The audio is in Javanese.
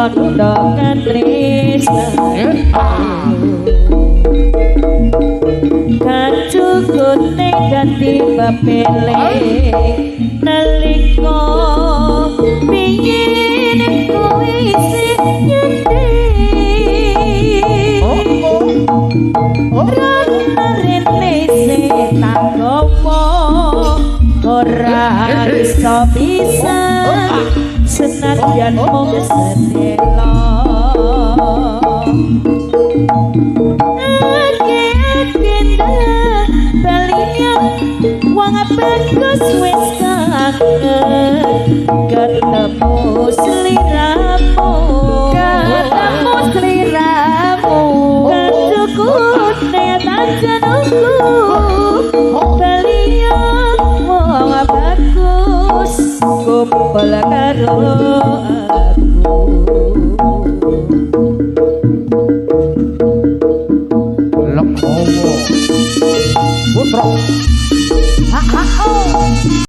Dondokan tresna kacukune ganti bapele nalika pingin kowe isih nyendhi ora rene setan gopo ora iso bisa senadyan mung sedelo ake-ake balinya wong bagus wis kangen ketemu sliramu kacukune tanjanku balinya wong bagus kumpul karo aku